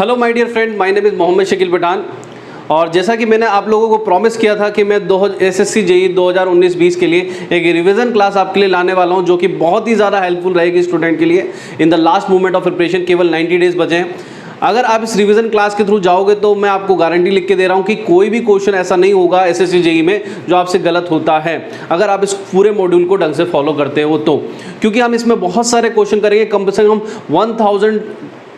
Hello my dear friend, my name is Mohammad Shakeel Pathan. और जैसा कि मैंने आप लोगों को प्रॉमिस किया था कि मैं एसएससी जेईई 2019-20 के लिए एक रिवीजन क्लास आपके लिए लाने वाला हूं, जो कि बहुत ही ज़्यादा हेल्पफुल रहेगी स्टूडेंट के लिए in the last moment of preparation. केवल 90 डेज बचे हैं। अगर आप इस रिवीजन क्लास के थ्रू जाओगे तो मैं आपको गारंटी लिख के दे रहा हूं कि कोई भी क्वेश्चन ऐसा नहीं होगा एसएससी जेईई में जो आपसे गलत होता है, अगर आप इस पूरे मॉड्यूल को ढंग से फॉलो करते हो तो। क्योंकि हम इसमें बहुत सारे क्वेश्चन करेंगे, कम से कम 1000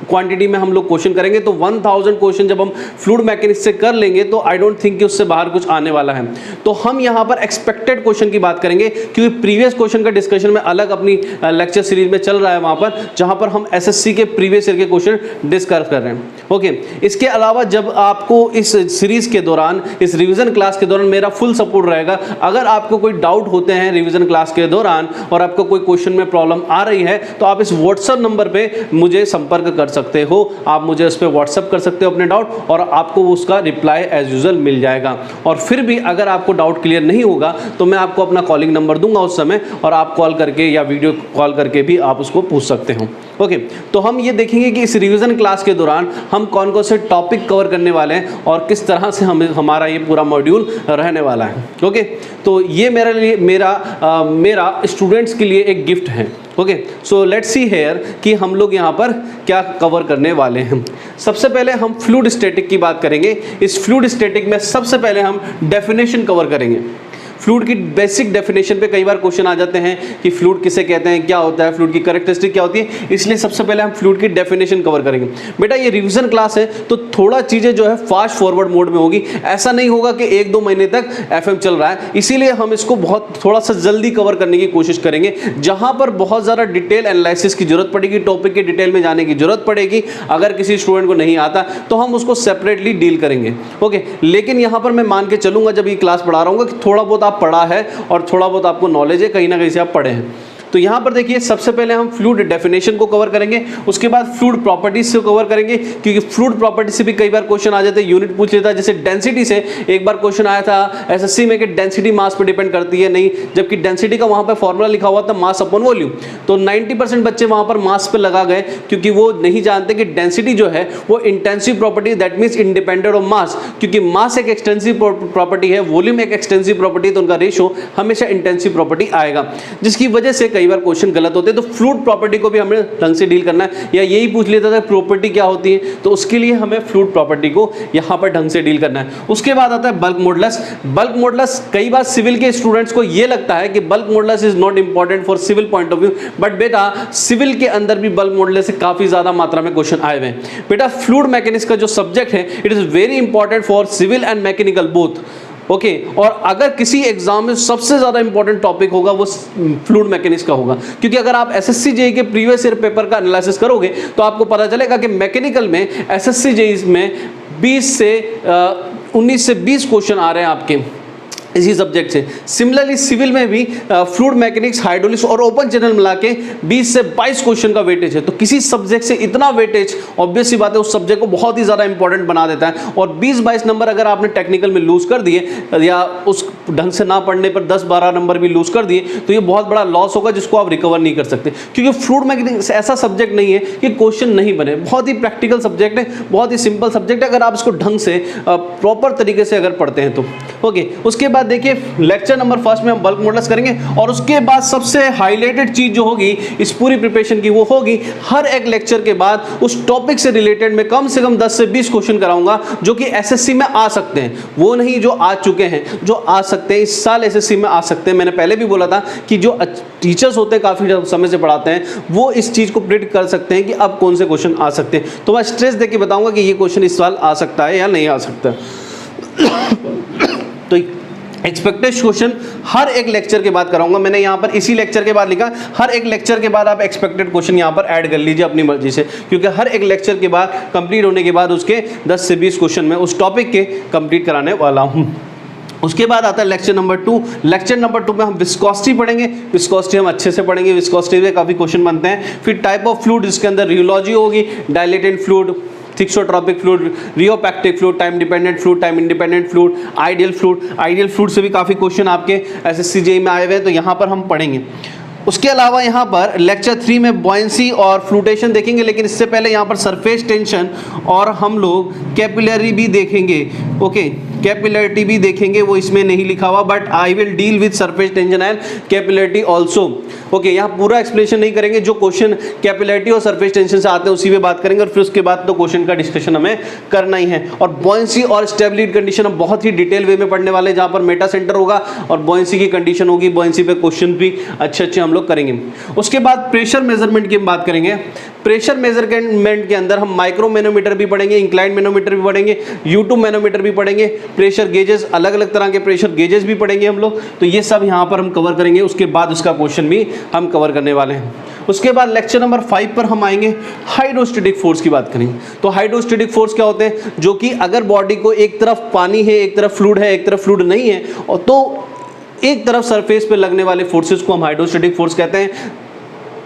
क्वांटिटी में हम लोग क्वेश्चन करेंगे। तो 1000 क्वेश्चन जब हम फ्लूइड मैकेनिक्स से कर लेंगे तो आई डोंट थिंक कि उससे बाहर कुछ आने वाला है। तो हम यहाँ पर एक्सपेक्टेड क्वेश्चन की बात करेंगे, क्योंकि प्रीवियस क्वेश्चन का डिस्कशन में अलग अपनी लेक्चर सीरीज में चल रहा है वहाँ पर, जहाँ पर हम एसएससी के प्रीवियस ईयर के क्वेश्चन डिस्कस कर रहे हैं। ओके, इसके अलावा जब आपको इस सीरीज के दौरान, इस रिविजन क्लास के दौरान मेरा फुल सपोर्ट रहेगा। अगर आपको कोई डाउट होते हैं रिविजन क्लास के दौरान और आपको कोई क्वेश्चन में प्रॉब्लम आ रही है, तो आप इस व्हाट्सएप नंबर पे मुझे संपर्क कर सकते हो। आप मुझे उस पर व्हाट्सएप कर सकते हो अपने डाउट, और आपको उसका रिप्लाई एज यूजुअल मिल जाएगा। और फिर भी अगर आपको डाउट क्लियर नहीं होगा तो मैं आपको अपना कॉलिंग नंबर दूंगा उस समय, और आप कॉल करके या वीडियो कॉल करके भी आप उसको पूछ सकते हो। ओके, तो हम ये देखेंगे कि इस रिवीजन क्लास के दौरान हम कौन कौन से टॉपिक कवर करने वाले हैं और किस तरह से हमारा ये पूरा मॉड्यूल रहने वाला है। ओके, तो ये मेरा स्टूडेंट्स के लिए एक गिफ्ट है। Okay, so let's see here कि हम लोग यहाँ पर क्या कवर करने वाले हैं। सबसे पहले हम फ्लूइड स्टैटिक की बात करेंगे। इस फ्लूइड स्टैटिक में सबसे पहले हम डेफिनेशन कवर करेंगे। फ्लूइड की बेसिक डेफिनेशन पे कई बार क्वेश्चन आ जाते हैं कि फ्लूइड किसे कहते हैं, क्या होता है, फ्लूइड की कैरेक्टरिस्टिक क्या होती है। इसलिए सबसे पहले हम फ्लूइड की डेफिनेशन कवर करेंगे। बेटा ये रिवीजन क्लास है तो थोड़ा चीज़ें जो है फास्ट फॉरवर्ड मोड में होगी। ऐसा नहीं होगा कि 1-2 महीने तक एफएम चल रहा है, इसीलिए हम इसको थोड़ा सा जल्दी कवर करने की कोशिश करेंगे। जहाँ पर बहुत ज़्यादा डिटेल एनालिसिस की जरूरत पड़ेगी, टॉपिक के डिटेल में जाने की जरूरत पड़ेगी, अगर किसी स्टूडेंट को नहीं आता तो हम उसको सेपरेटली डील करेंगे। ओके, लेकिन यहाँ पर मैं मान के चलूँगा जब ये क्लास पढ़ा रहा हूँ कि थोड़ा बहुत आप पढ़ा है और थोड़ा बहुत आपको नॉलेज है, कहीं ना कहीं से आप पढ़े हैं। तो यहाँ पर देखिए, सबसे पहले हम फ्लूइड डेफिनेशन को कवर करेंगे, उसके बाद फ्लूइड प्रॉपर्टीज से कवर करेंगे, क्योंकि फ्लूइड प्रॉपर्टी से भी कई बार क्वेश्चन आ जाते हैं, यूनिट पूछ लेता है। जैसे डेंसिटी से एक बार क्वेश्चन आया था एसएससी में कि डेंसिटी मास पे डिपेंड करती है, नहीं, जबकि डेंसिटी का वहाँ पर फॉर्मूला लिखा हुआ था मास अपॉन वॉल्यूम। तो 90% बच्चे वहाँ पर मास पे लगा गए, क्योंकि वो नहीं जानते कि डेंसिटी जो है वो intensive property, that means independent of mass. क्योंकि मास एक एक्सटेंसिव प्रॉपर्टी है, वॉल्यूम एक एक्सटेंसिव प्रॉपर्टी है, तो उनका रेशो हमेशा इंटेंसिव प्रॉपर्टी आएगा, जिसकी वजह से कई बार क्वेश्चन गलत होते हैं। तो फ्लूइड प्रॉपर्टी को भी हमें ढंग से डील करना है, या यही पूछ लेता था प्रॉपर्टी क्या होती है, तो उसके लिए हमें फ्लूइड प्रॉपर्टी को यहाँ पर ढंग से डील करना है। उसके बाद आता है बल्क मॉडुलस। बल्क मॉडुलस कई बार सिविल के स्टूडेंट्स को ये लगता है कि bulk modulus is not important for civil point of view, but बेटा सिविल के अंदर भी बल्क मॉडुलस से काफी ज्यादा मात्रा में क्वेश्चन आए हुए हैं। बेटा फ्लूइड मैकेनिक्स का जो सब्जेक्ट है it is very important for civil and mechanical both. Okay, और अगर किसी एग्जाम में सबसे ज्यादा इंपॉर्टेंट टॉपिक होगा वो फ्लूइड मैकेनिक्स का होगा, क्योंकि अगर आप एसएससी जेईई के प्रीवियस ईयर पेपर का एनालिसिस करोगे तो आपको पता चलेगा कि मैकेनिकल में एसएससी जेईई में 19 से 20 क्वेश्चन आ रहे हैं आपके इसी सब्जेक्ट से। सिमिलरली सिविल में भी फ्लूइड मैकेनिक्स, हाइड्रोलिक्स और ओपन चैनल मिला के 20 से 22 क्वेश्चन का वेटेज है। तो किसी सब्जेक्ट से इतना वेटेज ऑब्वियस सी बात है उस सब्जेक्ट को बहुत ही ज़्यादा इंपॉर्टेंट बना देता है। और 20-22 नंबर अगर आपने टेक्निकल में लूज कर दिए या उस ढंग से ना पढ़ने पर 10-12 नंबर भी लूज कर दिए तो ये बहुत बड़ा लॉस होगा, जिसको आप रिकवर नहीं कर सकते। क्योंकि फ्लूइड मैकेनिक्स ऐसा सब्जेक्ट नहीं है कि क्वेश्चन नहीं बने, बहुत ही प्रैक्टिकल सब्जेक्ट है, बहुत ही सिंपल सब्जेक्ट है, अगर आप इसको ढंग से प्रॉपर तरीके से अगर पढ़ते हैं तो। ओके, उसके बाद देखिए लेक्चर नंबर फर्स्ट में हम बल्क मॉडुलस करेंगे, और उसके बाद सबसे हाईलाइटेड चीज जो होगी इस पूरी प्रिपरेशन की वो होगी हर एक लेक्चर के बाद उस टॉपिक से रिलेटेड में कम से कम 10 से 20 क्वेश्चन कराऊंगा जो कि एसएससी में आ सकते हैं। वो नहीं जो आ चुके हैं, जो आ सकते हैं, इस साल एसएससी में आ सकते हैं। मैंने पहले भी बोला था कि जो टीचर्स होते हैं काफी समय से पढ़ाते हैं वो इस चीज को प्रेडिक्ट कर सकते हैं कि अब कौन से क्वेश्चन आ सकते हैं। तो मैं स्ट्रेस देके बताऊंगा कि ये क्वेश्चन इस साल आ सकता है या नहीं आ सकता। तो एक्सपेक्टेड क्वेश्चन हर एक लेक्चर के बाद कराऊंगा। मैंने यहाँ पर इसी लेक्चर के बाद लिखा, हर एक लेक्चर के बाद आप एक्सपेक्टेड क्वेश्चन यहाँ पर ऐड कर लीजिए अपनी मर्जी से, क्योंकि हर एक लेक्चर के बाद कंप्लीट होने के बाद उसके 10 से 20 क्वेश्चन मैं उस टॉपिक के कंप्लीट कराने वाला हूँ। उसके बाद आता है लेक्चर नंबर 2। लेक्चर नंबर 2 में हम विस्कोसिटी पढ़ेंगे। विस्कोसिटी हम अच्छे से पढ़ेंगे, विस्कोसिटी में काफ़ी क्वेश्चन बनते हैं। फिर टाइप ऑफ फ्लूइड, जिसके अंदर रियोलॉजी होगी, dilated fluid, thixotropic fluid, rheopectic fluid, time dependent fluid, time independent fluid, ideal fluid. Ideal fluid से भी काफ़ी क्वेश्चन आपके एसएससी जेईई में आए हुए हैं, तो यहाँ पर हम पढ़ेंगे। उसके अलावा यहाँ पर लेक्चर 3 में बॉयंसी और फ्लूटेशन देखेंगे, लेकिन इससे पहले यहाँ पर सरफेस टेंशन और हम लोग कैपिलरी भी देखेंगे। ओके, कैपिलरिटी भी देखेंगे, वो इसमें नहीं लिखा हुआ, but I will deal with surface tension and capillarity also. Okay, यहाँ पूरा एक्सप्लेनेशन नहीं करेंगे, जो क्वेश्चन कैपिलरिटी और सरफेस टेंशन से आते हैं उसी पे बात करेंगे, और फिर उसके बाद तो क्वेश्चन का डिस्कशन हमें करना ही है। और बॉयंसी और स्टेबिलिटी कंडीशन हम बहुत ही डिटेल वे में पढ़ने वाले हैं, जहाँ पर मेटा सेंटर होगा और बॉयंसी की कंडीशन होगी, बॉयंसी पे क्वेश्चन भी अच्छे हम लोग करेंगे। उसके बाद प्रेशर मेजरमेंट की हम बात करेंगे। प्रेशर मेजरमेंट के अंदर हम माइक्रो मैनोमीटर भी पढ़ेंगे, इंक्लाइंड मैनोमीटर भी पढ़ेंगे, U2 मैनोमीटर भी पढ़ेंगे, प्रेशर गेजेस, अलग अलग तरह के प्रेशर गेजेस भी पढ़ेंगे हम लोग, तो ये सब यहाँ पर हम कवर करेंगे। उसके बाद उसका क्वेश्चन भी हम कवर करने वाले हैं। उसके बाद लेक्चर नंबर 5 पर हम आएंगे, हाइड्रोस्टैटिक फोर्स की बात करेंगे। तो हाइड्रोस्टैटिक फोर्स क्या होते हैं, जो कि अगर बॉडी को एक तरफ पानी है, एक तरफ फ्लूइड है, एक तरफ फ्लूइड नहीं है, और तो एक तरफ सरफेस पे लगने वाले फोर्सेस को हम हाइड्रोस्टैटिक फोर्स कहते हैं।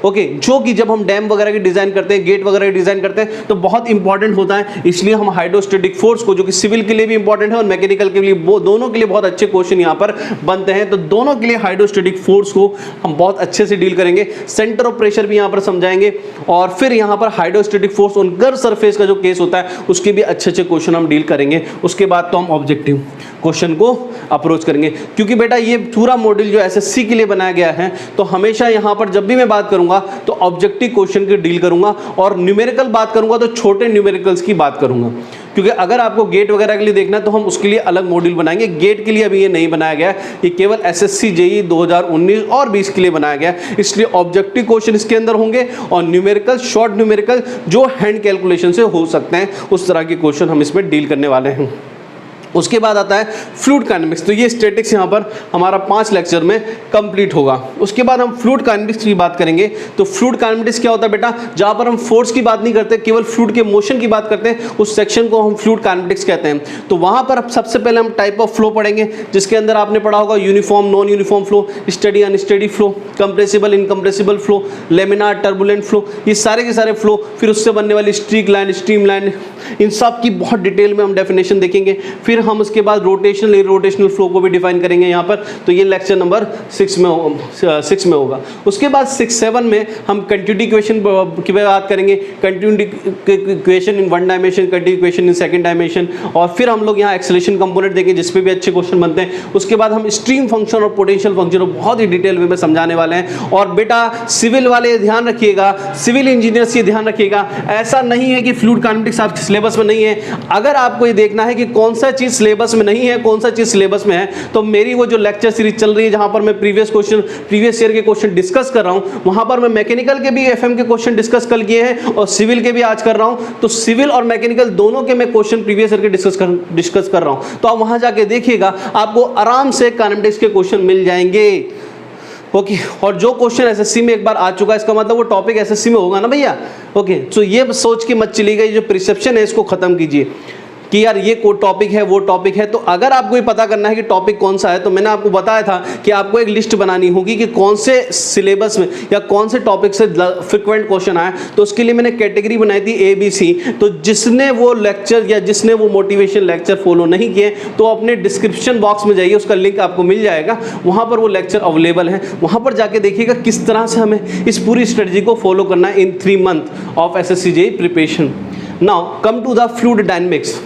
ओके, जो कि जब हम डैम वगैरह की डिज़ाइन करते हैं, गेट वगैरह की डिज़ाइन करते हैं, तो बहुत इंपॉर्टेंट होता है। इसलिए हम हाइड्रोस्टैटिक फोर्स को, जो कि सिविल के लिए भी इंपॉर्टेंट है और मैकेनिकल के लिए, वो दोनों के लिए बहुत अच्छे क्वेश्चन यहाँ पर बनते हैं। तो दोनों के लिए हाइड्रोस्टैटिक फोर्स को हम बहुत अच्छे से डील करेंगे, सेंटर ऑफ प्रेशर भी यहाँ पर समझाएंगे, और फिर यहाँ पर hydrostatic force on curve surface का जो केस होता है उसके भी अच्छे अच्छे क्वेश्चन हम डील करेंगे। उसके बाद तो हम ऑब्जेक्टिव क्वेश्चन को अप्रोच करेंगे, क्योंकि बेटा ये पूरा मॉड्यूल जो एसएससी के लिए बनाया गया है, तो हमेशा यहाँ पर जब भी मैं बात करूंगा तो ऑब्जेक्टिव क्वेश्चन की डील करूंगा, और न्यूमेरिकल बात करूंगा तो छोटे न्यूमेरिकल्स की बात करूंगा। क्योंकि अगर आपको गेट वगैरह के लिए देखना है तो हम उसके लिए अलग मॉड्यूल बनाएंगे। गेट के लिए अभी ये नहीं बनाया गया, ये केवल एसएससी जेईई 2019 और 20 के लिए बनाया गया, इसलिए ऑब्जेक्टिव क्वेश्चन इसके अंदर होंगे, और न्यूमेरिकल, शॉर्ट न्यूमेरिकल जो हैंड कैलकुलेशन से हो सकते हैं, उस तरह के क्वेश्चन हम इसमें डील करने वाले हैं। उसके बाद आता है फ्लूइड काइनेमिक्स। तो ये स्टैटिक्स यहाँ पर हमारा 5 लेक्चर में कंप्लीट होगा। उसके बाद हम फ्लूइड काइनेमिक्स की बात करेंगे। तो फ्लूइड काइनेमिक्स क्या होता है बेटा, जहाँ पर हम फोर्स की बात नहीं करते, केवल फ्लूइड के मोशन की बात करते हैं, उस सेक्शन को हम फ्लूइड काइनेमिक्स कहते हैं। तो वहाँ पर सबसे पहले हम टाइप ऑफ फ्लो पढ़ेंगे, जिसके अंदर आपने पढ़ा होगा uniform, non uniform flow, steady unsteady flow, compressible incompressible flow, laminar turbulent flow, ये सारे के सारे फ्लो, फिर उससे बनने वाली स्ट्रीक लाइन, स्ट्रीम लाइन, इन सब की बहुत डिटेल में हम डेफिनेशन देखेंगे। फिर हम उसके बाद रोटेशनल इरोटेशनल फ्लो को भी डिफाइन करेंगे यहाँ पर। तो ये लेक्चर नंबर 6 में होगा। उसके बाद 6-7 में हम कंटिन्यूटी इक्वेशन की बात करेंगे, continuity equation in 1 dimension, continuity equation in 2nd dimension, और फिर हम लोग यहाँ एक्सेलरेशन कंपोनेंट देंगे, जिस पे भी अच्छे क्वेश्चन बनते हैं। उसके बाद हम स्ट्रीम फंक्शन और पोटेंशियल फंक्शन को बहुत ही डिटेल में समझाने वाले हैं। और बेटा सिविल वाले ध्यान रखिएगा, सिविल इंजीनियर्स ये ध्यान रखिएगा, ऐसा नहीं है कि फ्लूइड काइनेमिक्स आपके सिलेबस में नहीं है। अगर आपको ये देखना है कि कौन सा चीज़ सिलेबस में नहीं है, कौन सा चीज सिलेबस में है, तो मेरी वो जो लेक्चर सीरीज चल रही है, जहां पर मैं प्रीवियस ईयर के क्वेश्चन डिस्कस कर रहा हूं, वहां पर मैं मैकेनिकल के भी एफएम के क्वेश्चन डिस्कस कल किए हैं और सिविल के भी आज कर रहा हूं। तो सिविल और मैकेनिकल दोनों के मैं क्वेश्चन प्रीवियस ईयर के डिस्कस कर रहा हूं। तो आप वहां जाके देखिएगा, आपको आराम से काइनेमेटिक्स के क्वेश्चन मिल जाएंगे। ओके, और जो क्वेश्चन एसएससी में एक बार आ चुका है, इसका मतलब वो टॉपिक एसएससी में होगा ना भैया। ओके, तो ये सोच के मत चलिएगा, ये जो प्रिसेप्शन है इसको खत्म कीजिए कि यार ये कोई टॉपिक है, वो टॉपिक है। तो अगर आपको ये पता करना है कि टॉपिक कौन सा है, तो मैंने आपको बताया था कि आपको एक लिस्ट बनानी होगी कि कौन से सिलेबस में या कौन से टॉपिक से फ्रिक्वेंट क्वेश्चन आए। तो उसके लिए मैंने कैटेगरी बनाई थी ABC। तो जिसने वो लेक्चर या जिसने वो मोटिवेशन लेक्चर फॉलो नहीं किए, तो अपने डिस्क्रिप्शन बॉक्स में जाइए, उसका लिंक आपको मिल जाएगा, वहाँ पर वो लेक्चर अवेलेबल है। वहाँ पर जाके देखिएगा किस तरह से हमें इस पूरी स्ट्रेटजी को फॉलो करना है in 3 month of SSC JEE preparation. Now come to the fluid dynamics.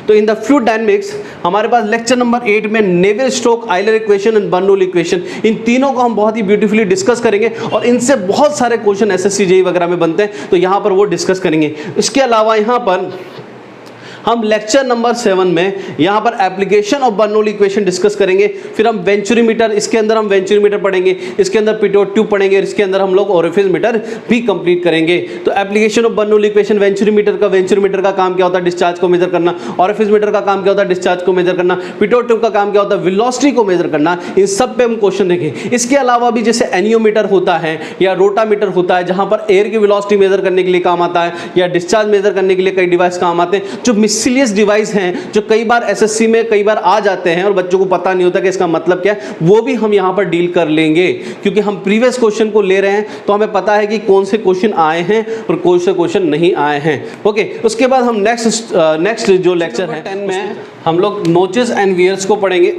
तो इन द फ्लूइड डायनेमिक्स हमारे पास लेक्चर नंबर 8 में Navier Stokes Euler equation and Bernoulli equation, इन तीनों को हम बहुत ही ब्यूटीफुली डिस्कस करेंगे, और इनसे बहुत सारे क्वेश्चन SSC JEE वगैरह में बनते हैं, तो यहाँ पर वो डिस्कस करेंगे। इसके अलावा यहाँ पर हम लेक्चर नंबर 7 में यहाँ पर application of Bernoulli equation discuss करेंगे। फिर हम वेंचुरीमीटर, इसके अंदर हम वेंचुरीमीटर पढ़ेंगे, इसके अंदर पिटोट ट्यूब पढ़ेंगे, इसके अंदर हम लोग ओरिफिस मीटर भी कंप्लीट करेंगे। तो application of Bernoulli equation, venturimeter का काम क्या होता है, डिस्चार्ज को मेजर करना। ओरिफिस मीटर का काम क्या होता है, डिस्चार्ज को मेजर करना। पिटोट ट्यूब का काम क्या होता है, वेलोसिटी को मेजर करना। इन सब पे हम क्वेश्चन देखें। इसके अलावा भी जैसे एनियोमीटर होता है या रोटामीटर होता है, जहाँ पर एयर की वेलोसिटी मेजर करने के लिए काम आता है, या डिस्चार्ज मेजर करने के लिए कई डिवाइस काम आते हैं, जो मिससिलियस डिवाइस हैं, जो कई बार एसएससी में कई बार आ जाते हैं और बच्चों को पता नहीं होता कि इसका मतलब क्या है, वो भी हम यहाँ पर डील कर लेंगे। क्योंकि हम प्रीवियस क्वेश्चन को ले रहे हैं, तो हमें पता है कि कौन से क्वेश्चन आए हैं और कौन से क्वेश्चन नहीं आए हैं। ओके, उसके बाद हम नेक्स्ट जो लेक्चर है 10 में हम लोग नोचेस एंड वियर्स को पढ़ेंगे।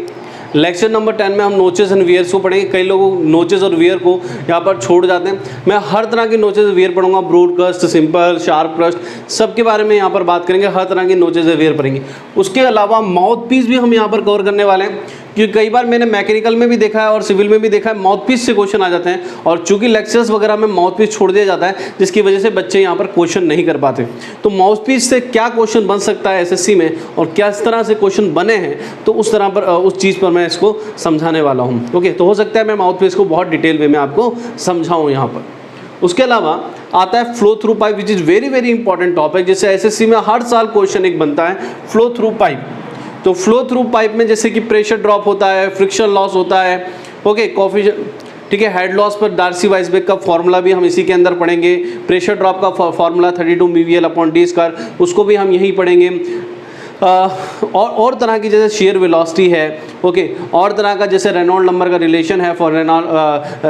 लेक्चर नंबर 10 में हम नोचेस एंड वियर्स को पढ़ेंगे। कई लोग नोचेस और वियर को यहाँ पर छोड़ जाते हैं। मैं हर तरह के नोचेस और वियर पढ़ूंगा, ब्रॉडकास्ट, सिंपल, शार्प क्रस्ट, सबके बारे में यहाँ पर बात करेंगे। हर तरह के नोचेस और वियर पढ़ेंगे। उसके अलावा माउथ पीस भी हम यहाँ पर कवर करने वाले हैं, क्योंकि कई बार मैंने मैकेनिकल में भी देखा है और सिविल में भी देखा है, माउथ पीस से क्वेश्चन आ जाते हैं, और चूंकि लेक्चर्स वगैरह में माउथ पीस छोड़ दिया जाता है, जिसकी वजह से बच्चे यहाँ पर क्वेश्चन नहीं कर पाते। तो माउथ पीस से क्या क्वेश्चन बन सकता है एसएससी में और किस तरह से क्वेश्चन बने हैं, तो उस तरह पर उस चीज़ पर मैं इसको समझाने वाला हूँ। ओके, तो हो सकता है मैं माउथ पीस को बहुत डिटेल वे में आपको समझाऊँ यहाँ पर। उसके अलावा आता है flow through pipe, which is very very important topic, जैसे एसएससी में हर साल क्वेश्चन एक बनता है फ्लो थ्रू पाइप। तो फ्लो थ्रू पाइप में जैसे कि प्रेशर ड्रॉप होता है, फ्रिक्शन लॉस होता है, ओके, कॉफिशिएंट, ठीक है, हेड लॉस पर डार्सी-वाइसबेक का फॉर्मूला भी हम इसी के अंदर पढ़ेंगे। प्रेशर ड्रॉप का फॉर्मूला 32 mVL/d², उसको भी हम यही पढ़ेंगे। और तरह की जैसे शेयर वेलोसिटी है, ओके, और तरह का जैसे रेनॉल्ड नंबर का रिलेशन है फॉर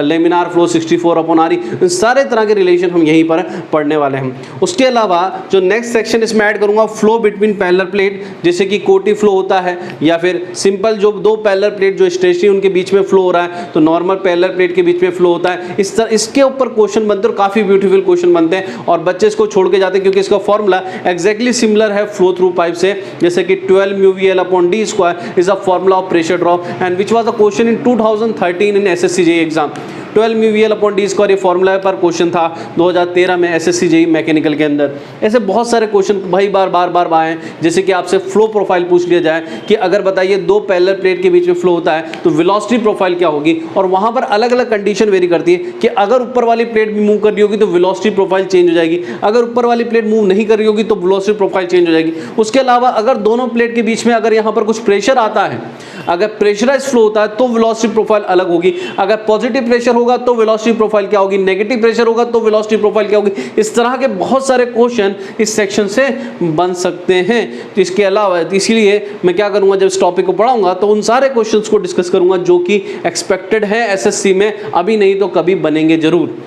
लेमिनार फ्लो 64/RE, सारे तरह के रिलेशन हम यहीं पर पढ़ने वाले हैं। उसके अलावा जो नेक्स्ट सेक्शन इसमें ऐड करूंगा, फ्लो बिटवीन पैरेलल प्लेट, जैसे कि कोटी फ्लो होता है, या फिर सिंपल जो दो पैरेलल प्लेट जो स्टेशनरी उनके बीच में फ्लो हो रहा है, तो नॉर्मल पैरेलल प्लेट के बीच में फ्लो होता है। इस तरह इसके ऊपर क्वेश्चन बनते हैं और काफ़ी ब्यूटीफुल क्वेश्चन बनते हैं, और बच्चे इसको छोड़ के जाते हैं क्योंकि इसका फॉर्मूला एग्जैक्टली सिमिलर है फ्लो थ्रू पाइप से, जैसे कि 12 mVL/d² is a formula of pressure drop, and which was a question in 2013 in SSC JEE exam। 12 mVL/d² ये फॉर्मूला पर क्वेश्चन था 2013 में एसएससी जेईई मैकेनिकल के अंदर। ऐसे बहुत सारे क्वेश्चन भाई बार आए हैं, जैसे कि आपसे फ्लो प्रोफाइल पूछ लिया जाए कि अगर बताइए दो पैरेलल प्लेट के बीच में फ्लो होता है तो वेलोसिटी प्रोफाइल क्या होगी, और वहाँ पर अलग अलग कंडीशन वेरी करती है कि अगर ऊपर वाली प्लेट भी मूव कर रही होगी तो वेलोसिटी प्रोफाइल चेंज हो जाएगी, अगर ऊपर वाली प्लेट मूव नहीं कर रही होगी तो वेलोसिटी प्रोफाइल चेंज हो जाएगी। उसके अलावा अगर दोनों प्लेट के बीच में अगर यहाँ पर कुछ प्रेशर आता है, अगर प्रेशराइज फ्लो होता है तो वेलोसिटी प्रोफाइल अलग होगी, अगर पॉजिटिव प्रेशर होगा तो वेलोसिटी प्रोफाइल क्या होगी, नेगेटिव प्रेशर होगा तो वेलोसिटी प्रोफाइल क्या होगी। इस तरह के बहुत सारे क्वेश्चन इस सेक्शन से बन सकते हैं। तो इसके अलावा इसीलिए मैं क्या करूंगा, जब इस टॉपिक को पढ़ाऊंगा तो उन सारे क्वेश्चंस को डिस्कस करूंगा जो कि एक्सपेक्टेड है एसएससी में, अभी नहीं तो कभी बनेंगे जरूर।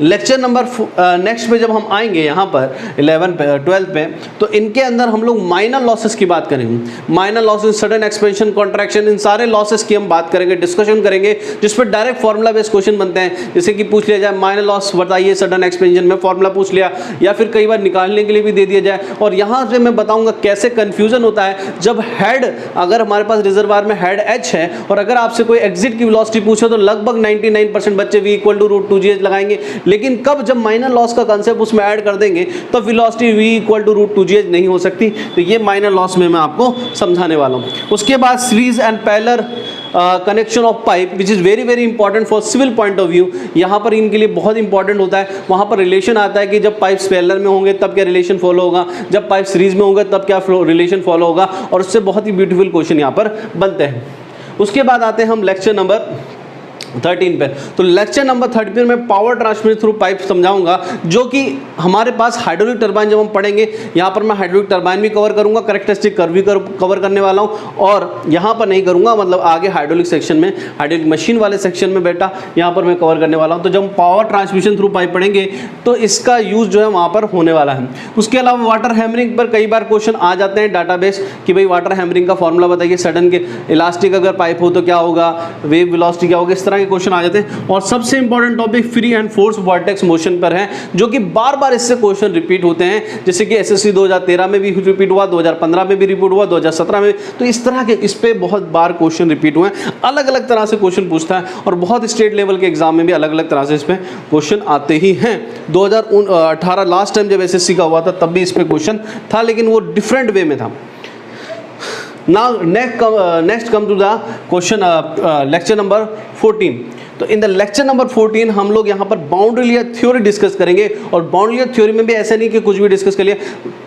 लेक्चर नंबर नेक्स्ट पे जब हम आएंगे यहाँ पर 11 पे 12 पे, तो इनके अंदर हम लोग माइनर लॉसेस की बात करेंगे। Minor losses, sudden expansion, contraction, इन सारे लॉसेस की हम बात करेंगे, डिस्कशन करेंगे, जिस पर डायरेक्ट फार्मूला बेस्ड क्वेश्चन बनते हैं। जैसे कि पूछ लिया जाए माइनर लॉस बताइए सडन एक्सपेंशन में, फार्मूला पूछ लिया, या फिर कई बार निकालने के लिए भी दे दिया जाए। और यहाँ से मैं बताऊँगा कैसे कन्फ्यूजन होता है जब हेड, अगर हमारे पास रिजर्वायर में हेड एच है और अगर आपसे कोई एग्जिट की वेलोसिटी पूछे तो लगभग 99% बच्चे V = √2gh लगाएंगे, लेकिन कब जब माइनर लॉस का कंसेप्ट उसमें ऐड कर देंगे तो वेलोसिटी V = √2gh नहीं हो सकती। तो ये माइनर लॉस में मैं आपको समझाने वाला हूँ। उसके बाद series and parallel connection of pipe, which is very very important for civil point of view. यहाँ पर इनके लिए बहुत इंपॉर्टेंट होता है। वहाँ पर रिलेशन आता है कि जब पाइप्स पैरेलल में होंगे तब क्या रिलेशन फॉलो होगा, जब पाइप सीरीज में होंगे तब क्या रिलेशन फॉलो होगा, और उससे बहुत ही ब्यूटीफुल क्वेश्चन यहाँ पर बनते हैं। उसके बाद आते हैं हम लेक्चर नंबर 13 पे। तो लेक्चर नंबर 13 में पावर ट्रांसमिशन थ्रू पाइप समझाऊंगा, जो कि हमारे पास हाइड्रोलिक टरबाइन जब हम पढ़ेंगे, यहाँ पर मैं हाइड्रोलिक टरबाइन भी कवर करूंगा, कैरेक्टरिस्टिक कर्व भी कवर करने वाला हूँ, और यहाँ पर नहीं करूंगा, मतलब आगे हाइड्रोलिक सेक्शन में, हाइड्रोलिक मशीन वाले सेक्शन में बेटा यहाँ पर मैं कवर करने वाला हूँ। तो जब हम पावर ट्रांसमिशन थ्रू पाइप पढ़ेंगे तो इसका यूज़ जो है वहाँ पर होने वाला है। उसके अलावा वाटर हैमरिंग पर कई बार क्वेश्चन आ जाते हैं डाटाबेस कि भाई वाटर हैमरिंग का फॉर्मूला बताइए, सडन के इलास्टिक अगर पाइप हो तो क्या होगा, वेव वेलोसिटी क्या होगा, इस तरह के क्वेश्चन आ जाते हैं। और सबसे important topic free and force vortex motion पर है, जो कि बार बार इससे क्वेश्चन रिपीट होते हैं, जैसे कि एसएससी 2013 में भी रिपीट हुआ, 2015 में भी रिपीट हुआ, 2017 में। तो इस तरह के इस पे बहुत बार क्वेश्चन रिपीट हुए हैं, अलग अलग तरह से क्वेश्चन पूछता है, और बहुत स्टेट लेवल के एग्जाम में भी अलग अलग तरह से इस पे क्वेश्चन आते ही हैं। 2018 लास्ट टाइम जब एसएससी का हुआ था तब भी इस पे क्वेश्चन था, लेकिन वो डिफरेंट वे में था। Now next come to the question lecture number 14। तो इन द लेक्चर नंबर 14 हम लोग यहाँ पर बाउंड्री लेयर थ्योरी डिस्कस करेंगे, और बाउंड्री लेयर थ्योरी में भी ऐसा नहीं कि कुछ भी डिस्कस कर लिया,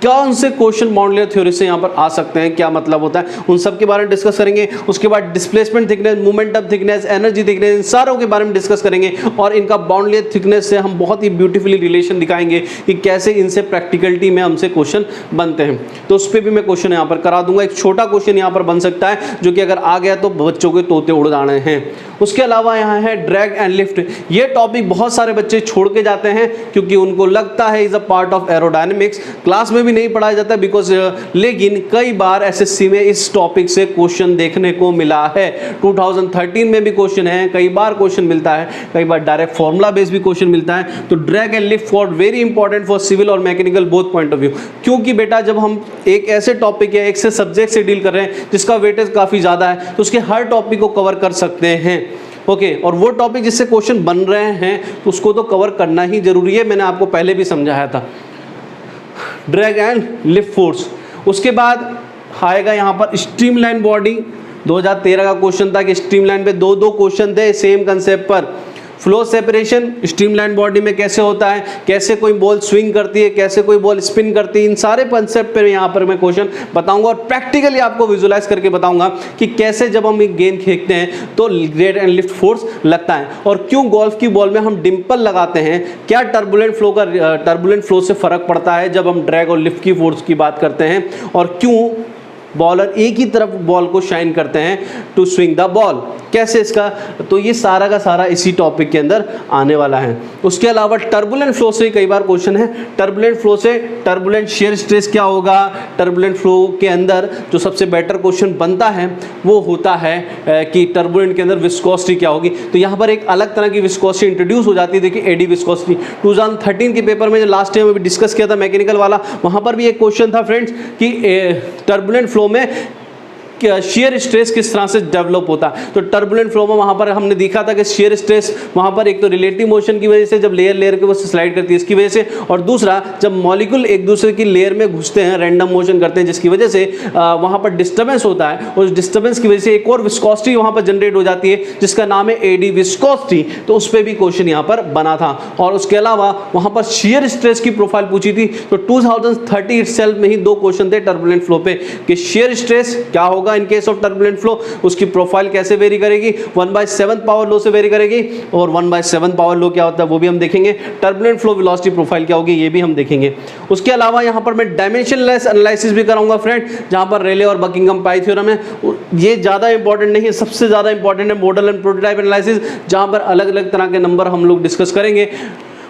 कौन से क्वेश्चन बाउंड्री लेयर थ्योरी से यहाँ पर आ सकते हैं, क्या मतलब होता है, उन सब के बारे में डिस्कस करेंगे। उसके बाद displacement thickness, momentum thickness, energy thickness, इन सारों के बारे में डिस्कस करेंगे, और इनका बाउंड्री लेयर थिकनेस से हम बहुत ही ब्यूटीफुली रिलेशन दिखाएंगे कि कैसे इनसे प्रैक्टिकलिटी में हमसे क्वेश्चन बनते हैं। तो उस पर भी मैं क्वेश्चन यहाँ पर करा दूंगा। एक छोटा क्वेश्चन यहाँ पर बन सकता है जो कि अगर आ गया तो बच्चों के तोते उड़ जाने हैं। उसके अलावा यहाँ है ड्रैग एंड लिफ्ट। ये टॉपिक बहुत सारे बच्चे छोड़ के जाते हैं क्योंकि उनको लगता है is a part of aerodynamics, class में भी नहीं पढ़ाया जाता बिकॉज लेकिन कई बार एसएससी में इस टॉपिक से क्वेश्चन देखने को मिला है। 2013 में भी क्वेश्चन है, कई बार क्वेश्चन मिलता है, कई बार डायरेक्ट फॉर्मूला बेस भी क्वेश्चन मिलता है। तो drag and lift for very important for civil और mechanical both point of view, क्योंकि बेटा जब हम एक ऐसे टॉपिक या एक से सब्जेक्ट से डील कर रहे हैं जिसका वेटेज काफी ज्यादा है तो उसके हर टॉपिक को कवर कर सकते हैं। ओके, और वो टॉपिक जिससे क्वेश्चन बन रहे हैं तो उसको तो कवर करना ही जरूरी है, मैंने आपको पहले भी समझाया था। ड्रैग एंड लिफ्ट फोर्स, उसके बाद आएगा यहाँ पर स्ट्रीमलाइन बॉडी। 2013 का क्वेश्चन था कि स्ट्रीमलाइन पे दो क्वेश्चन थे सेम कंसेप्ट पर। फ्लो सेपरेशन स्ट्रीमलाइन बॉडी में कैसे होता है, कैसे कोई बॉल स्विंग करती है, कैसे कोई बॉल स्पिन करती है, इन सारे कंसेप्ट पे यहाँ पर मैं क्वेश्चन बताऊंगा और प्रैक्टिकली आपको विजुलाइज करके बताऊंगा कि कैसे जब हम एक गेंद फेंकते हैं तो ड्रैग एंड लिफ्ट फोर्स लगता है और क्यों गोल्फ की बॉल में हम डिंपल लगाते हैं, क्या टर्बुलेंट फ्लो से फर्क पड़ता है जब हम ड्रैग और लिफ्ट की फोर्स की बात करते हैं, और क्यों बॉलर एक ही तरफ बॉल को शाइन करते हैं टू स्विंग द बॉल, कैसे इसका, तो ये सारा का सारा इसी टॉपिक के अंदर आने वाला है। उसके अलावा टर्बुलेंट फ्लो से कई बार क्वेश्चन है, टर्बुलेंट फ्लो से टर्बुलेंट शेयर स्ट्रेस क्या होगा, टर्बुलेंट फ्लो के अंदर जो सबसे बेटर क्वेश्चन बनता है वो होता है कि टर्बुलेंट के अंदर विस्कोसिटी क्या होगी। तो यहाँ पर एक अलग तरह की विस्कोसिटी इंट्रोड्यूस हो जाती है। देखिए एडी विस्कोसिटी 2013 के पेपर में जो लास्ट टाइम अभी डिस्कस किया था मैकेनिकल वाला, वहाँ पर भी एक क्वेश्चन था फ्रेंड्स कि टर्बुलेंट फ्लो में शेयर स्ट्रेस किस तरह से डेवलप होता है। तो टर्बुलेंट फ्लो में वहां पर हमने देखा था कि शेयर स्ट्रेस वहां पर एक तो रिलेटिव मोशन की वजह से जब लेयर के वो स्लाइड करती है इसकी वजह से, और दूसरा जब मॉलिक्यूल एक दूसरे की लेयर में घुसते हैं रैंडम मोशन करते हैं जिसकी वजह से वहां पर डिस्टर्बेंस होता है, उस डिस्टर्बेंस की वजह से एक और विस्कोसिटी वहां पर जनरेट हो जाती है जिसका नाम है एडी विस्कोसिटी। तो उस पर भी क्वेश्चन यहाँ पर बना था। और उसके अलावा वहां पर शेयर स्ट्रेस की प्रोफाइल पूछी थी। तो 2030 इटसेल्फ में ही दो क्वेश्चन थे टर्बुलेंट फ्लो पे कि शेयर स्ट्रेस क्या होगा in case of turbulent flow, उसकी प्रोफाइल कैसे वेरी करेगी, 1/7 पावर लो से वेरी करेगी, और 1/7 पावर लो क्या होता है वो भी हम देखेंगे। टर्बुलेंट फ्लो वेलोसिटी प्रोफाइल क्या होगी ये भी हम देखेंगे। उसके अलावा यहां पर मैं डायमेंशनलेस एनालिसिस भी कराऊंगा फ्रेंड, जहां पर रेले और बकिंघम पाई थ्योरम है। ये ज्यादा इंपॉर्टेंट नहीं है, सबसे ज्यादा इंपॉर्टेंट है मॉडल एंड प्रोटोटाइप एनालिसिस, जहां पर अलग अलग तरह के नंबर हम लोग डिस्कस करेंगे।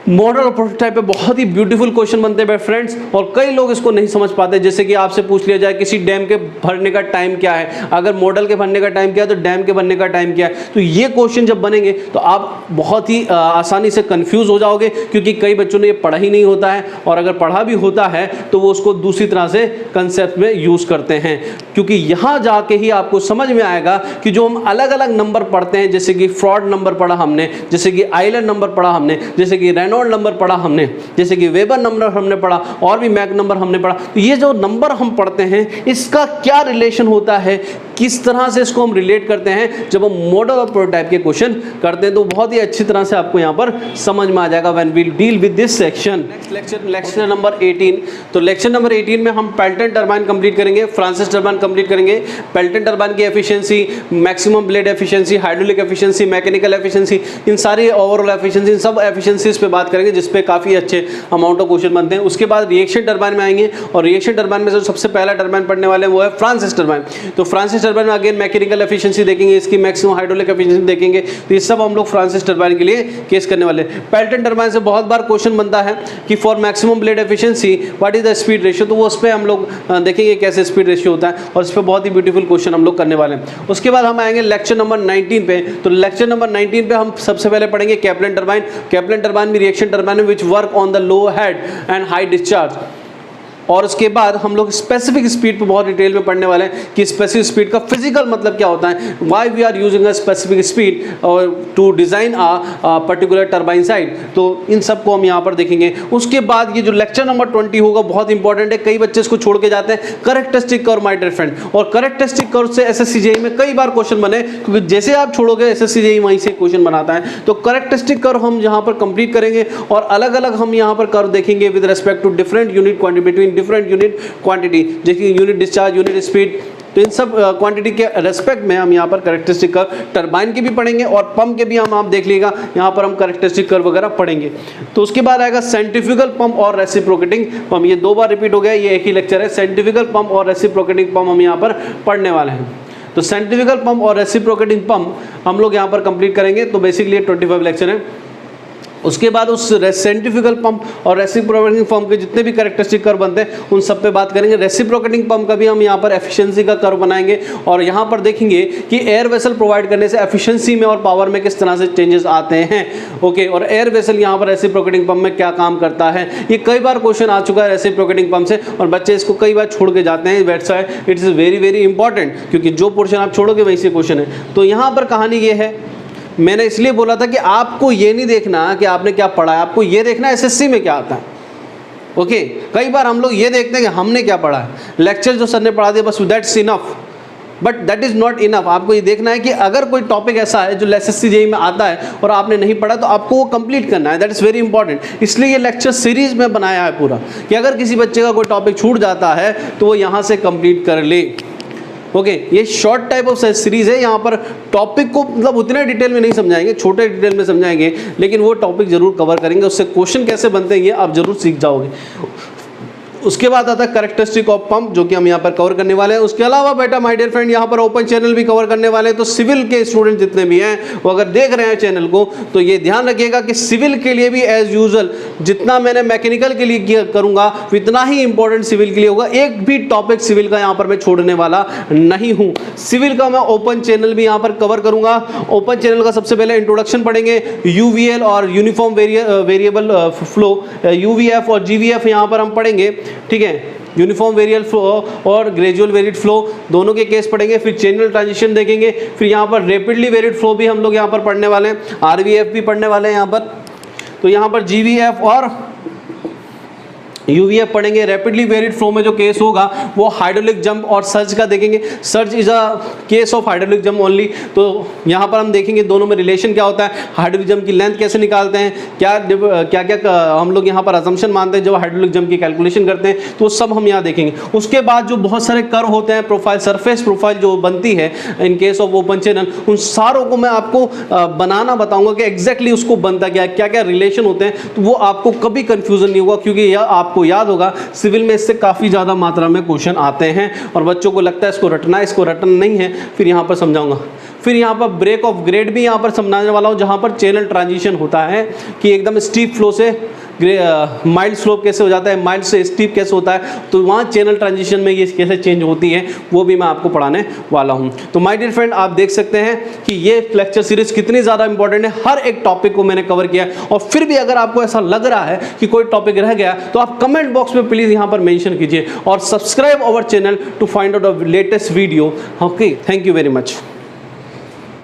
मॉडल और प्रोटोटाइप पे बहुत ही ब्यूटीफुल क्वेश्चन बनते हैं फ्रेंड्स, और कई लोग इसको नहीं समझ पाते। जैसे कि आपसे पूछ लिया जाए किसी डैम के भरने का टाइम क्या है, अगर मॉडल के भरने का टाइम क्या है तो डैम के भरने का टाइम क्या है। तो ये क्वेश्चन जब बनेंगे तो आप बहुत ही आसानी से कंफ्यूज हो जाओगे, क्योंकि कई बच्चों ने ये पढ़ा ही नहीं होता है, और अगर पढ़ा भी होता है तो वो उसको दूसरी तरह से कंसेप्ट में यूज करते हैं। क्योंकि यहाँ जाके ही आपको समझ में आएगा कि जो हम अलग अलग नंबर पढ़ते हैं, जैसे कि फ्रॉड नंबर पढ़ा हमने, जैसे कि आइलैंड नंबर पढ़ा हमने, जैसे कि रेनॉल्ड नंबर पढ़ा हमने, जैसे कि वेबर नंबर हमने पढ़ा, और भी मैक नंबर हमने पढ़ा। तो ये जो नंबर हम पढ़ते हैं इसका क्या रिलेशन होता है, किस तरह से इसको हम रिलेट करते हैं जब हम मॉडल और प्रोटोटाइप के क्वेश्चन करते हैं, तो बहुत ही अच्छी तरह से आपको यहाँ पर समझ में आ जाएगा when we deal with this section. Lecture number 18। तो लेक्चर नंबर 18 में हम पेल्टन टरबाइन कंप्लीट करेंगे, फ्रांसिस टरबाइन कंप्लीट करेंगे, पेल्टन टरबाइन की efficiency, maximum blade efficiency, hydraulic efficiency, mechanical efficiency, इन सारी ओवरऑल एफिशिएंसी, इन सब एफिशिएंसीज पे बात करेंगे जिस पे काफ़ी अच्छे अमाउंट ऑफ क्वेश्चन बनते हैं। उसके बाद रिएक्शन टरबाइन में आएंगे, और रिएक्शन टरबाइन में जो सबसे पहला टरबाइन पढ़ने वाले हैं वो है फ्रांसिस टरबाइन। तो फ्रांसिस टरबाइन में अगेन मैकेनिकल एफिशिएंसी देखेंगे, इसकी मैक्सिमम हाइड्रोलिक एफिशिएंसी देखेंगे। तो ये सब हम लोग फ्रांसिस टरबाइन के लिए केस करने वाले हैं। पेल्टन टरबाइन से बहुत बार क्वेश्चन बनता है कि for maximum blade efficiency what is the speed ratio, तो वो उस पर हम लोग देखेंगे कैसे स्पीड रेशियो होता है, और इस पर बहुत ही ब्यूटीफुल क्वेश्चन हम लोग करने वाले हैं। उसके बाद हम आएंगे लेक्चर नंबर 19 पे। तो लेक्चर नंबर 19 पे हम सबसे पहले पढ़ेंगे कैप्लन टरबाइन। कैप्लन टरबाइन में reaction turbine which work on the low head and high discharge, और उसके बाद हम लोग स्पेसिफिक स्पीड पे बहुत डिटेल में पढ़ने वाले हैं कि स्पेसिफिक स्पीड का फिजिकल मतलब क्या होता है, why we are using a specific speed to design a particular turbine side. तो इन सब को हम यहाँ पर देखेंगे। उसके बाद ये जो लेक्चर नंबर 20 होगा बहुत इंपॉर्टेंट है, कई बच्चे इसको छोड़ के जाते हैं, characteristic curve my dear friend. और करेक्टरिस्टिक कर्व से एसएससी जेईई में कई बार क्वेश्चन बने, क्योंकि जैसे आप छोड़ोगे एसएससी जेईई वहीं से क्वेश्चन बनाता है। तो करेक्टरिस्टिक कर्व हम यहाँ पर कंप्लीट करेंगे, और अलग अलग हम यहाँ पर कर्व देखेंगे with respect to different unit quantity, between different unit quantity, जैसे यूनिट डिस्चार्ज, यूनिट स्पीड। तो इन सब क्वांटिटी के रेस्पेक्ट में हम यहाँ पर करेक्टरिस्टिक कर्व टरबाइन के भी पढ़ेंगे, और पंप के भी हम आप देख लीजिएगा यहाँ पर हम करेक्टरिस्टिक कर्व वगैरह पढ़ेंगे। तो उसके बाद आएगा सेंट्रीफ्यूगल पंप और रेसिप्रोकेटिंग पंप। ये दो बार रिपीट हो गया, ये एक ही लेक्चर है। सेंट्रीफ्यूगल पंप और रेसिप्रोकेटिंग पंप हम यहाँ पर पढ़ने वाले हैं। तो सेंट्रीफ्यूगल पंप और रेसिप्रोकेटिंग पंप हम लोग यहाँ पर कंप्लीट करेंगे। तो बेसिकली 25 लेक्चर है। उसके बाद उस सेंट्रीफ्यूगल पंप और रेसिप्रोकेटिंग पंप के जितने भी कैरेक्टरिस्टिक कर्व बनते हैं उन सब पे बात करेंगे। रेसिप्रोकेटिंग पंप का भी हम यहाँ पर एफिशिएंसी का कर्व बनाएंगे और यहाँ पर देखेंगे कि एयर वेसल प्रोवाइड करने से एफिशिएंसी में और पावर में किस तरह से चेंजेस आते हैं। ओके, और एयर वेसल यहाँ पर रेसिप्रोकेटिंग पंप में क्या काम करता है, ये कई बार क्वेश्चन आ चुका है रेसिप्रोकेटिंग पंप से और बच्चे इसको कई बार छोड़ के जाते हैं। That's why it is very very important, क्योंकि जो पोर्शन आप छोड़ोगे वहीं से क्वेश्चन है। तो यहाँ पर कहानी ये है, मैंने इसलिए बोला था कि आपको ये नहीं देखना कि आपने क्या पढ़ा है, आपको ये देखना एसएससी में क्या आता है। ओके, कई बार हम लोग ये देखते हैं कि हमने क्या पढ़ा है, लेक्चर जो सर ने पढ़ा दिया बस that's enough, but that is not enough. आपको ये देखना है कि अगर कोई टॉपिक ऐसा है जो एसएससी जेईई में आता है और आपने नहीं पढ़ा तो आपको वो कंप्लीट करना है। That is very important. इसलिए ये लेक्चर सीरीज में बनाया है पूरा कि अगर किसी बच्चे का कोई टॉपिक छूट जाता है तो वो यहाँ से कंप्लीट कर ले। ओके, ये शॉर्ट टाइप ऑफ सीरीज है। यहाँ पर टॉपिक को मतलब उतने डिटेल में नहीं समझाएंगे, छोटे डिटेल में समझाएंगे, लेकिन वो टॉपिक जरूर कवर करेंगे। उससे क्वेश्चन कैसे बनते हैं ये आप जरूर सीख जाओगे। उसके बाद आता है कैरेक्टरिस्टिक ऑफ पंप, जो कि हम यहाँ पर कवर करने वाले हैं। उसके अलावा बेटा माय डियर फ्रेंड यहाँ पर ओपन चैनल भी कवर करने वाले हैं। तो सिविल के स्टूडेंट जितने भी हैं वो अगर देख रहे हैं चैनल को तो ये ध्यान रखिएगा कि सिविल के लिए भी एज यूजुअल जितना मैंने मैकेनिकल के लिए करूँगा उतना ही इंपॉर्टेंट सिविल के लिए होगा। एक भी टॉपिक सिविल का यहाँ पर मैं छोड़ने वाला नहीं हूँ। सिविल का मैं ओपन चैनल भी यहाँ पर कवर करूँगा। ओपन चैनल का सबसे पहले इंट्रोडक्शन पढ़ेंगे, यूवीएल और यूनिफॉर्म वेरिएबल फ्लो, यूवीएफ और जीवीएफ यहाँ पर हम पढ़ेंगे। ठीक है, यूनिफॉर्म वेरिएबल फ्लो और ग्रेजुअल वेरिएड फ्लो दोनों के केस पढ़ेंगे। फिर चैनल ट्रांजिशन देखेंगे। फिर यहाँ पर रैपिडली वेरिएड फ्लो भी हम लोग यहाँ पर पढ़ने वाले हैं। आरवीएफ भी पढ़ने वाले हैं यहाँ पर। तो यहाँ पर जीवीएफ और यूवीएफ पढ़ेंगे। रैपिडली वेरिएड फ्लो में जो केस होगा वो हाइड्रोलिक जंप और सर्ज का देखेंगे। Surge is a case of hydraulic jump only. तो यहाँ पर हम देखेंगे दोनों में रिलेशन क्या होता है, हाइड्रोलिक जंप की लेंथ कैसे निकालते हैं, क्या क्या हम लोग यहाँ पर अजम्पशन मानते हैं जब हाइड्रोलिक जंप की कैलकुलेशन करते हैं, तो सब हम यहाँ देखेंगे। उसके बाद जो बहुत सारे कर्व होते हैं, प्रोफाइल, सरफेस प्रोफाइल जो बनती है in case of open channel, उन सारों को मैं आपको बनाना बताऊंगा कि एग्जैक्टली उसको बनता क्या क्या रिलेशन होते हैं। तो वो आपको कभी कंफ्यूजन नहीं होगा, क्योंकि यह आपको याद होगा सिविल में इससे काफी ज्यादा मात्रा में क्वेश्चन आते हैं और बच्चों को लगता है इसको रटना है, इसको रटना नहीं है। फिर यहाँ पर समझाऊंगा। फिर यहाँ पर ब्रेक ऑफ ग्रेड भी यहाँ पर समझाने वाला हूँ, जहाँ पर चैनल ट्रांजिशन होता है कि एकदम स्टीप फ्लो से माइल्ड स्लोप कैसे हो जाता है, माइल्ड से स्टीप कैसे होता है, तो वहाँ चैनल ट्रांजिशन में ये कैसे चेंज होती है वो भी मैं आपको पढ़ाने वाला हूँ। तो माय डियर फ्रेंड, आप देख सकते हैं कि ये लेक्चर सीरीज कितनी ज़्यादा इंपॉर्टेंट है। हर एक टॉपिक को मैंने कवर किया है। और फिर भी अगर आपको ऐसा लग रहा है कि कोई टॉपिक रह गया तो आप कमेंट बॉक्स में प्लीज़ यहाँ पर मेंशन कीजिए और subscribe our channel to find out the latest video. Okay, thank you very much.